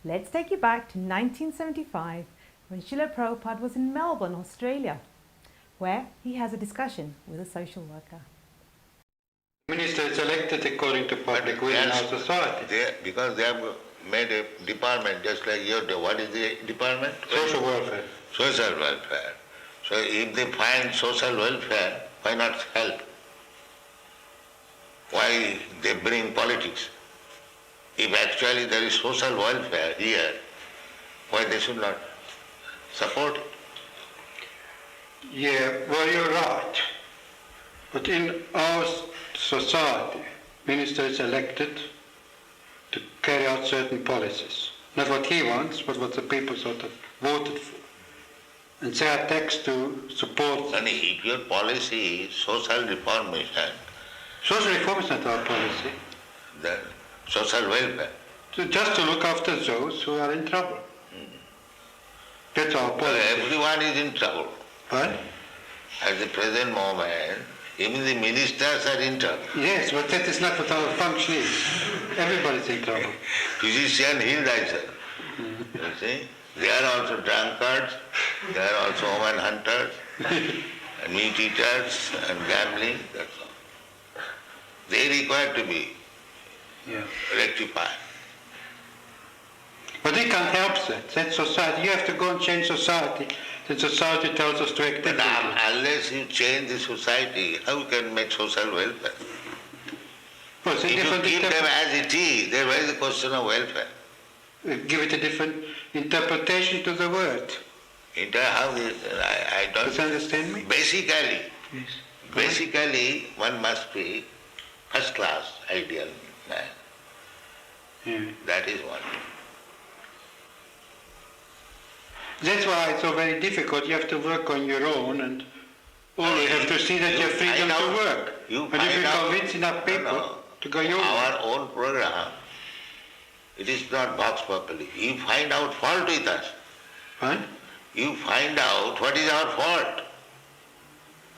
Let's take you back to 1975 when Srila Prabhupada was in Melbourne, Australia, where he has a discussion with a social worker. Minister is elected according to public will in our society. Because they have made a department just like your, what is the department? Social welfare. Social welfare. So if they find social welfare, why not help? Why they bring politics? If actually there is social welfare here, why they should not support it? Yeah, well, you're right. But in our society, minister is elected to carry out certain policies. Not what he wants, but what the people sort of voted for. And they are taxed to support. And if your policy is social reformation, Social reform is not our policy. then social welfare. Just to look after those who are in trouble. That's our Well, policy. everyone is in trouble. What? At the present moment, even the ministers are in trouble. Yes, but that is not what our function is. Everybody's in trouble. Physician heal thyself. You see? They are also drunkards, they are also woman hunters, and meat eaters, and gambling, that's all. They require to be rectified. But we can't help that. That's society. You have to go and change society. Then society tells us to act But differently. unless you change the society, how you can make social welfare? Well, it's a If you different keep them interpre- as it is, then where is the question of welfare? give it a different interpretation to the word. How is, I Does you don't... understand me? Basically, Yes. basically one must be first class ideal man. Yeah. That is one. That's why it's so very difficult. You have to work on your own and always have to see that you have freedom to work. And if you convince enough people to go your way. Our own program, it is not box properly. You find out fault with us. What? You find out what is our fault.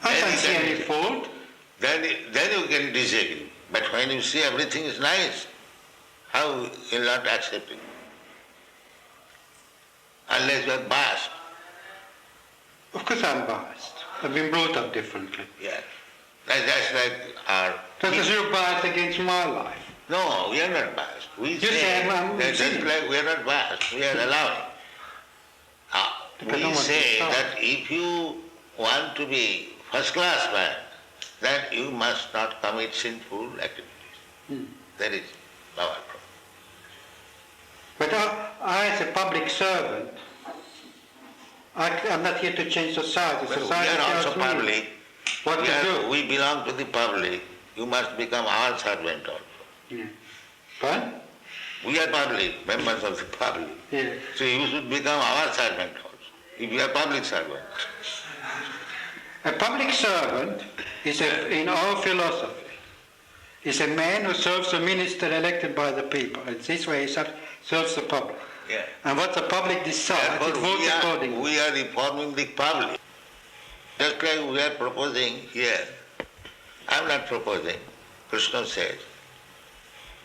I Then can't you see can- any fault. Then you can disagree. But when you see everything is nice, how you will not accept it? Unless you are biased. Of course I'm biased. I've been brought up differently. Yes. That's like our... That is your bias against my life. No, we are not biased. We You say I'm that just cynical. like we are not biased, we are allowing. But I don't We want to say stop. that if you want to be first class man, then you must not commit sinful activities. That is our problem. But I as a public servant, I'm not here to change society. Well, we Society are also tells me public. what to do. We belong to the public. You must become our servant also. Yeah. What? We are public, members of the public. Yeah. So you should become our servant also, if you are public servant. A public servant is, in our philosophy, is a man who serves a minister elected by the people. And this way he serves the public. Yeah. And what the public decides, it Therefore, votes accordingly. we are reforming the public. Just like we are proposing here. I am not proposing. Krishna says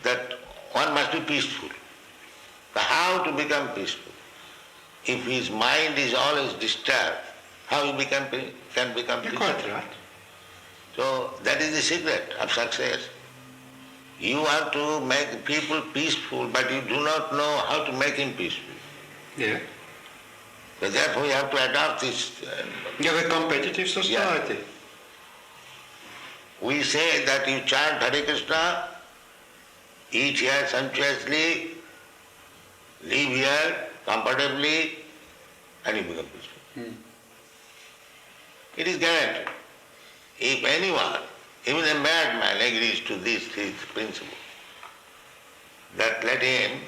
that one must be peaceful. But how to become peaceful? If his mind is always disturbed, how he can become You're peaceful? quite right. So that is the secret of success. You want to make people peaceful, but you do not know how to make him peaceful. Yeah. So therefore you have to adopt this. You have a competitive society. We say that you chant Hare Krishna, eat here sumptuously, live here comfortably, and you become peaceful. It is guaranteed. If anyone, even a madman, agrees to this principle, that let him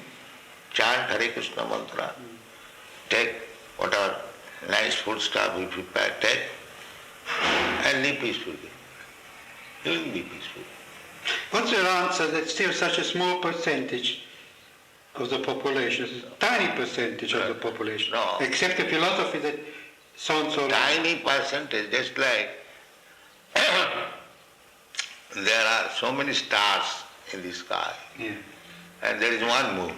chant Hare Krishna mantra, take whatever nice food stuff we prepare, take, and live peacefully. He will be peaceful. What's your answer that still such a small percentage of the population, a tiny percentage of the population, No. accept a philosophy that sounds so Tiny percentage, just like there are so many stars in the sky, Yeah. and there is one moon.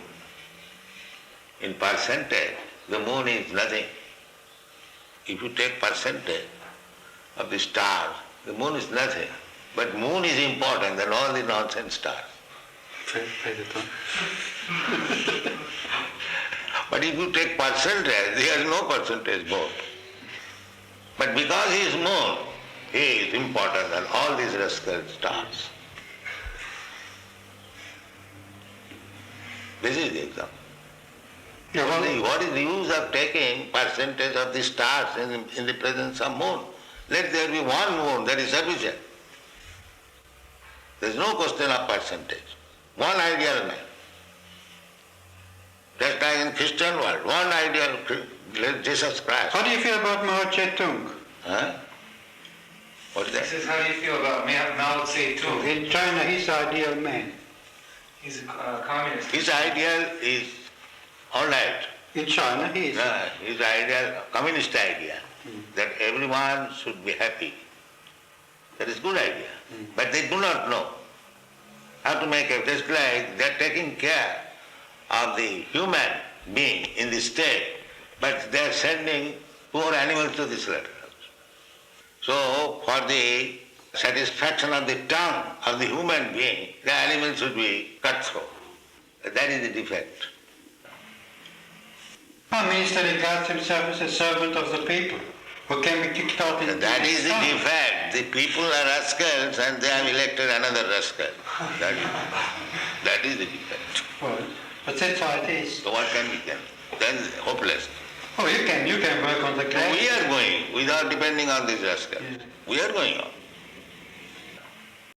In percentage, the moon is nothing. If you take percentage of the stars, the moon is nothing. But moon is important than all the nonsense stars. But if you take percentage, there is no percentage moon. But because he is moon, he is important than all these rascal stars. This is the example. Yeah, well, What is the use of taking percentage of the stars in the presence of moon? Let there be one moon, that is sufficient. There is no question of percentage. One ideal man. Just like in Christian world, one ideal Jesus Christ. how do you feel about Mao Zedong? Huh? What is that? He says, how do you feel about Mao Zedong? In China, he's the ideal man. He's a communist. His ideal is all right. In China, he is. His ideal, communist idea, that everyone should be happy. That is good idea. But they do not know how to make it. Just like they are taking care of the human being in the state, but they are sending poor animals to the slaughterhouse. So for the satisfaction of the tongue of the human being, the animal should be cut through. That is the defect. Prime Minister regards himself as a servant of the people, who can be kicked out into That is the town. defect. The people are rascals and they have elected another rascal. That is the defect. Well, but that's how it is. So what can we do? Then hopeless. Oh, you can work on the So grass. we are going without depending on this rascal. Yeah. We are going on.